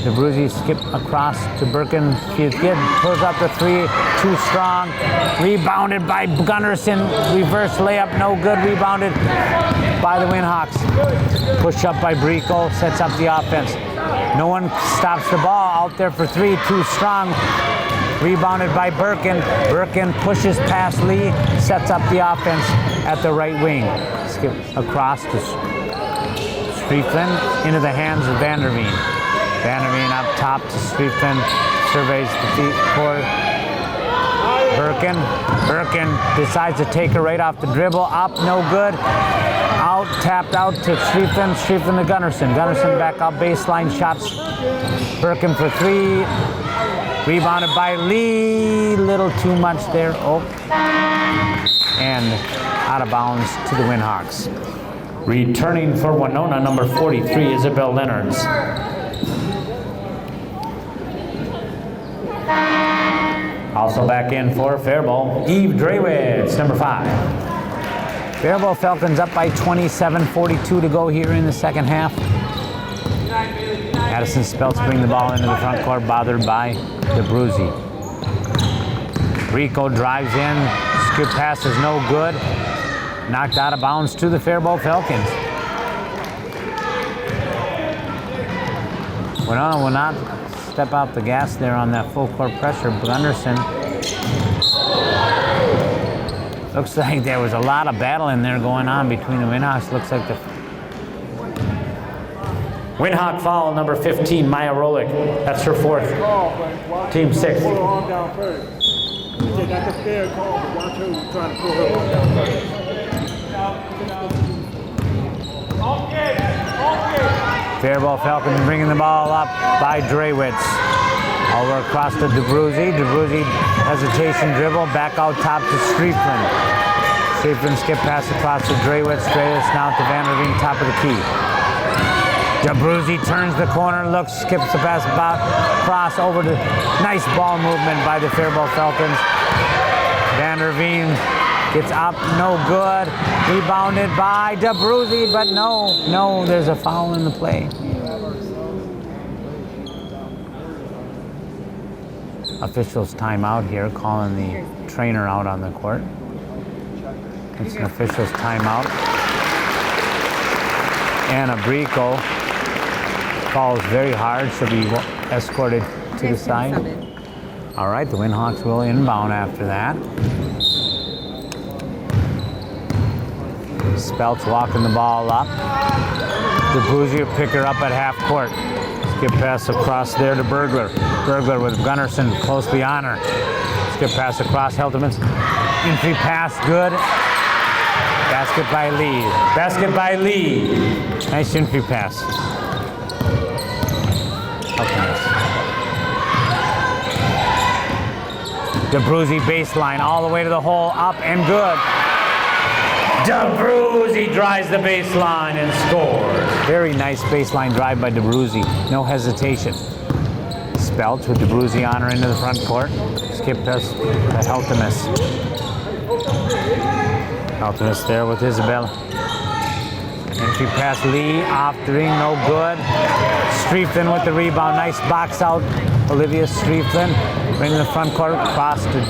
DeBruzzi skip across to Birkin. Kid pulls up the three, too strong. Rebounded by Gunnarsson. Reverse layup, no good. Rebounded by the Windhawks. Push up by Brico, sets up the offense. No one stops the ball out there for three, too strong. Rebounded by Birkin. Birkin pushes past Lee, sets up the offense at the right wing. Skip across to Streetland, into the hands of Vanderveen. Vanderveen up top to Streetland, surveys the feet court. Birkin decides to take her right off the dribble. Up, no good. Out, tapped out to Streetland. Streetland to Gunnarsson. Gunnarsson back up baseline shots. Birkin for three. Rebounded by Lee. Little too much there. Oh. And out of bounds to the Windhawks. Returning for Winona, number 43, Isabel Leonards. Also back in for Faribault, Eve Draywitz, number 5. Faribault Falcons up by 27, 42 to go here in the second half. Addison Speltz bring the ball into the front court, bothered by DeBruzzi. Rico drives in, skip pass is no good. Knocked out of bounds to the Faribault Falcons. Winona will not step out the gas there on that full court pressure. Gunnarsson. Looks like there was a lot of battle in there going on between the Windhawks. Looks like the Windhawk foul, number 15, Maya Rolick. That's her 4th. Team 6. Pull her arm down first. That's a fair call, but watch her trying to pull her arm down first. Faribault Falcons bringing the ball up by Draywitz. Over across to DeBruzzi. DeBruzzi hesitation dribble, back out top to Streetland. Streetland skip pass across to Draywitz. Draywitz now to Vanderveen, top of the key. DeBruzzi turns the corner, looks, skips the pass cross over to nice ball movement by the Faribault Falcons. Vanderveen gets up, no good. Rebounded by DeBruzzi, but no, there's a foul in the play. Officials timeout here, calling the trainer out on the court. It's an officials timeout. Anna Brico falls very hard, she'll be escorted to the side. All right, the Windhawks will inbound after that. Speltz walking the ball up. DeBruzzi will pick her up at half court. Skip pass across there to Bergler. Bergler with Gunnarsson closely on her. Skip pass across Helterman's. Entry pass, good. Basket by Lee. Basket by Lee. Nice entry pass. DeBruzzi baseline all the way to the hole, up and good. DeBruzzi drives the baseline and scores. Very nice baseline drive by DeBruzzi. No hesitation. Speltz with DeBruzzi on her into the front court. Skip pass to Heltemus. Heltemus there with Isabel. Entry pass Lee, off the ring, no good. Streetland with the rebound. Nice box out. Olivia Streetland bringing the front court across to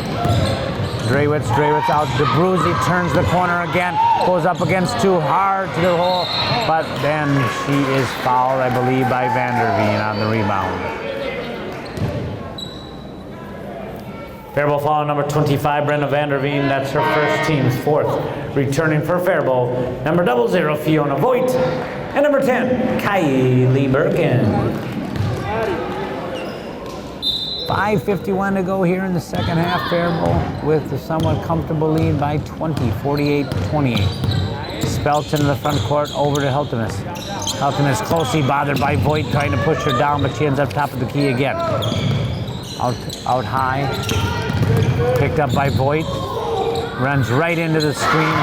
Draywitz. Draywitz out. DeBruzzi turns the corner again. Goes up against too hard to the hole. But then she is fouled, I believe, by Vanderveen on the rebound. Faribault foul number 25, Brenda Vanderveen. That's her first, team's 4th. Returning for Faribault, number 00, Fiona Voigt. And number 10, Kylie Birkin. 5:51 to go here in the second half. Faribault with a somewhat comfortable lead by 20, 48-28. Speltz into the front court, over to Heltemus. Heltemus closely bothered by Voigt, trying to push her down, but she ends up top of the key again. Out high, picked up by Voigt, runs right into the screen.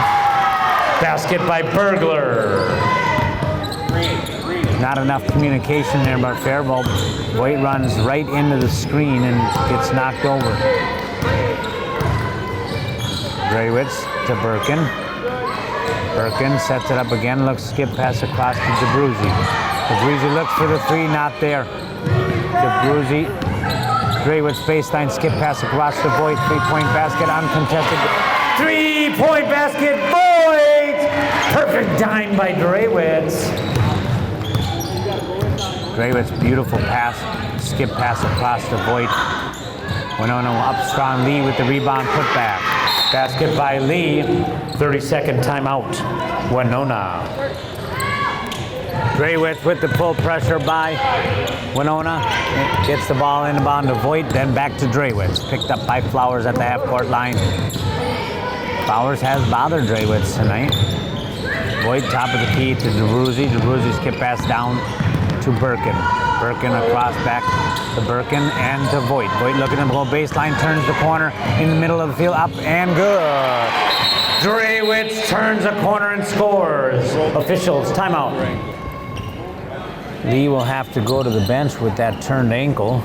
Basket by Bergler. Not enough communication there by Faribault. Voigt runs right into the screen and gets knocked over. Draywitz to Birkin. Birkin sets it up again, looks skip pass across to DeBruzzi. DeBruzzi looks for the three, not there. DeBruzzi, Draywitz baseline, skip pass across to Voigt, 3-point basket, uncontested. 3-point basket, Voigt! Perfect dime by Draywitz. Draywitz, beautiful pass, skip pass across to Voigt. Winona up strong, Lee with the rebound, put back. Basket by Lee, 30-second timeout, Winona. Draywitz with the pull pressure by Winona. Gets the ball inbound to Voigt, then back to Draywitz. Picked up by Flowers at the half-court line. Flowers has bothered Draywitz tonight. Voigt top of the key to DeBruzzi. DeBruzzi skip pass down to Birkin. Birkin across back to Birkin and to Voigt. Voigt looking at the low baseline, turns the corner in the middle of the field, up and good. Draywitz turns a corner and scores. Officials, timeout. Lee will have to go to the bench with that turned ankle.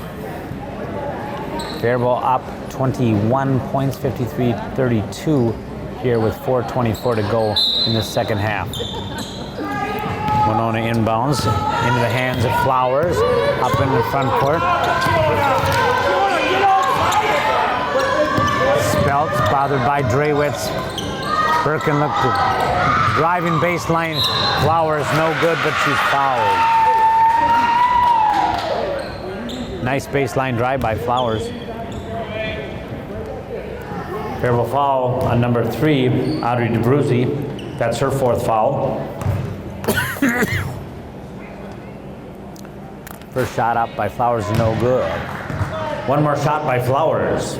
Faribault up 21 points, 53-32 here with 4:24 to go in the second half. Winona inbounds into the hands of Flowers, up in the front court. Speltz bothered by Draywitz. Birkin looked to driving baseline. Flowers no good, but she's fouled. Nice baseline drive by Flowers. Faribault foul on number 3, Audrey DeBruzzi. That's her 4th foul. First shot up by Flowers is no good. One more shot by Flowers.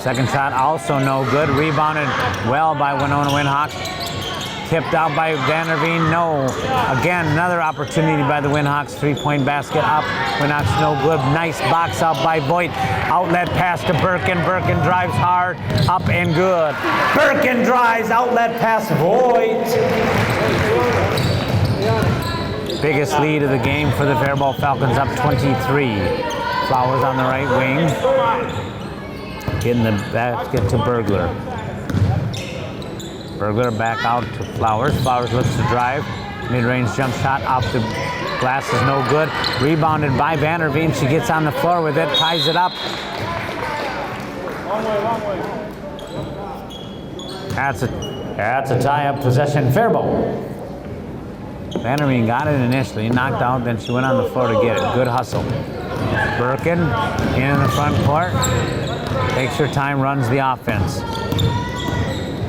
Second shot also no good. Rebounded well by Winona Windhawks. Tipped out by Vanderveen, no. Again, another opportunity by the Windhawks. 3-point basket up. Windhawks no good. Nice box out by Voigt. Outlet pass to Birkin. Birkin drives hard. Up and good. Birkin drives. Outlet pass Voigt. Biggest lead of the game for the Faribault Falcons, up 23. Flowers on the right wing. Getting the basket to Burglar. Burglar back out to Flowers. Flowers looks to drive. Mid-range jump shot off the glass is no good. Rebounded by Vanderveen. She gets on the floor with it, ties it up. Long way. That's a tie-up possession. Faribault. Vanderveen got it initially, knocked out, then she went on the floor to get it. Good hustle. Birkin in the front court. Takes her time, runs the offense.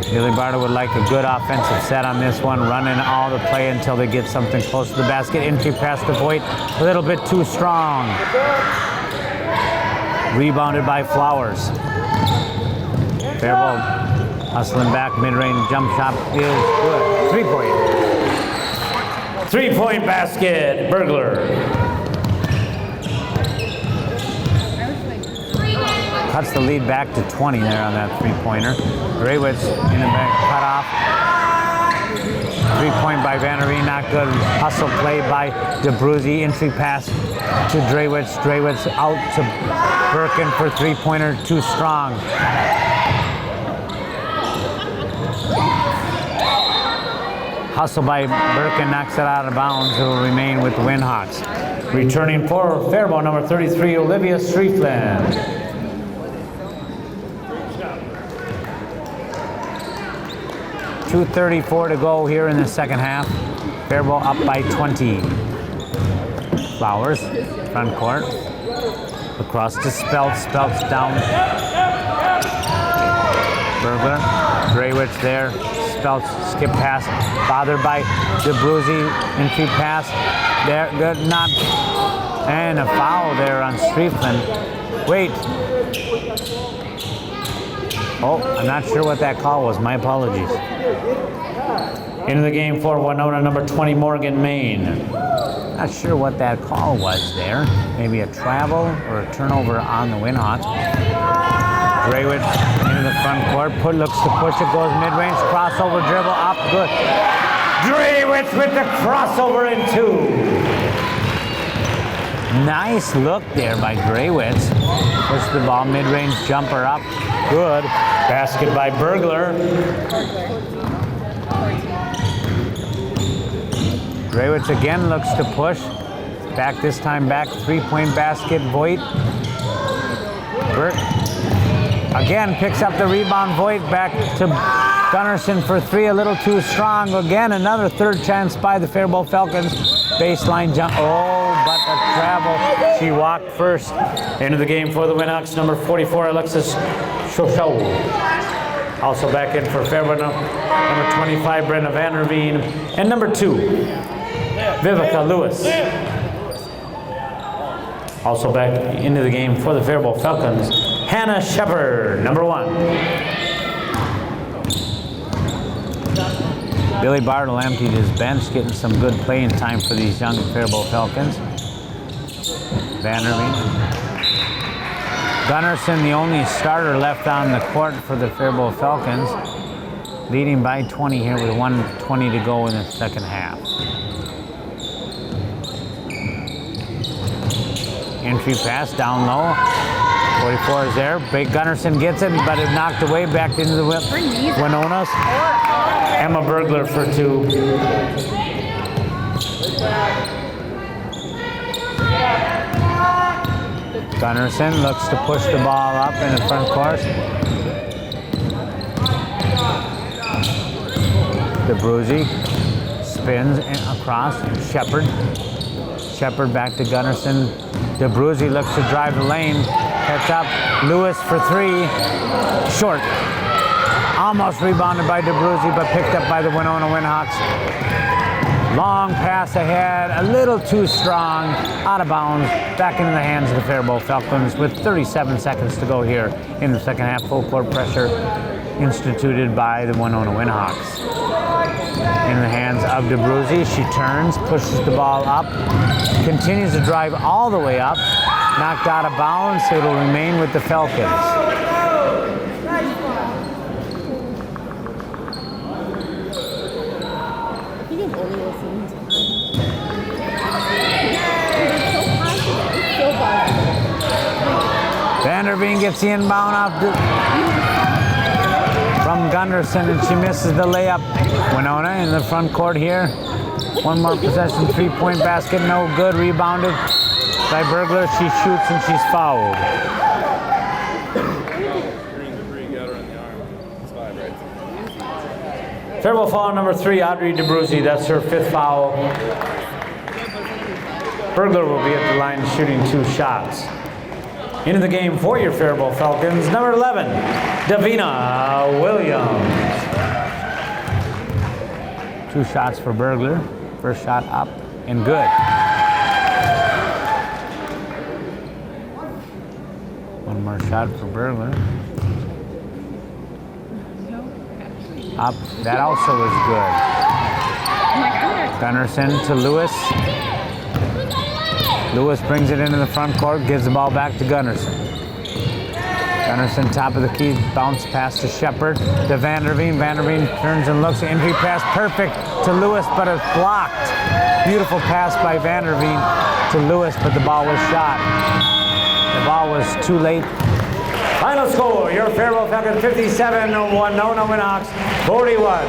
Billy Barter would like a good offensive set on this one, running all the play until they get something close to the basket. Entry pass to Voigt, a little bit too strong. Rebounded by Flowers. Faribault hustling back, mid-range jump shot is good. 3-point. 3-point basket, Burglar. Cuts the lead back to 20 there on that 3-pointer. Draywitz in the back, cut off. 3-point by Vanderveen, not good. Hustle play by DeBruzzi. Entry pass to Draywitz. Draywitz out to Birkin for 3-pointer, too strong. Hustle by Birkin, knocks it out of bounds. It will remain with the Windhawks. Returning for Faribault, number 33, Olivia Streetland. 2:34 to go here in the second half. Faribault up by 20. Flowers, front court. Across to Speltz. Speltz down. Burglar. Draywitz there. Speltz skip pass. Bothered by DeBruzzi. Entry pass. There, good, not. And a foul there on Streetland. Wait. Oh, I'm not sure what that call was. My apologies. Into the game for Winona, number 20, Morgan Main. Not sure what that call was there. Maybe a travel or a turnover on the Windhawks. Draywitz into the front court. Looks to push it, goes mid-range, crossover, dribble, up, good. Draywitz with the crossover in 2. Nice look there by Draywitz. Push the ball, mid-range jumper up. Good. Basket by Burglar. Draywitz again looks to push. Back this time back, 3-point basket, Voigt. Burke again picks up the rebound, Voigt back to Gunnarsson for 3, a little too strong. Again, another third chance by the Faribault Falcons. Baseline jump, oh, but a travel. She walked first. Into the game for the Winhawks, number 44, Alexis Chauchot. Also back in for Faribault, number 25, Brenna Vanderveen. And number 2, Vivica Lewis. Also back into the game for the Faribault Falcons, Hannah Shepard, number 1. Billy Bartle emptied his bench, getting some good playing time for these young Faribault Falcons. Vanderveen. Gunnarsson, the only starter left on the court for the Faribault Falcons, leading by 20 here with 1:20 to go in the second half. Entry pass down low. 44 is there. Big Gunnarsson gets it, but it knocked away back into the Winona's. Emma Burglar for 2. Gunnarsson looks to push the ball up in the front court. DeBruzzi spins across. Shepard. Shepard back to Gunnarsson. DeBruzzi looks to drive the lane. Catch up. Lewis for 3. Short. Almost rebounded by DeBruzzi, but picked up by the Winona Winhawks. Long pass ahead, a little too strong, out of bounds, back into the hands of the Faribault Falcons with 37 seconds to go here in the second half. Full court pressure instituted by the Winona Winhawks. In the hands of DeBruzzi, she turns, pushes the ball up, continues to drive all the way up, knocked out of bounds, so it'll remain with the Falcons. Vanderveen gets the inbound off from Gunnarsson, and she misses the layup. Winona in the front court here. One more possession, 3-point basket, no good. Rebounded by Burglar. She shoots and she's fouled. Faribault foul number 3, Audrey DeBruzzi. That's her 5th foul. Burglar will be at the line shooting 2 shots. Into the game for your Faribault Falcons, number 11, Davina Williams. 2 shots for Burglar. First shot up and good. One more shot for Burglar. Up, that also is good. Gunnarsson to Lewis. Lewis brings it into the front court, gives the ball back to Gunnarsson. Gunnarsson, top of the key, bounce pass to Shepard, to Vanderveen. Vanderveen turns and looks, entry pass perfect to Lewis, but it's blocked. Beautiful pass by Vanderveen to Lewis, but the ball was shot. The ball was too late. Final score, your Faribault Falcons 57, Winona Winhawks 41.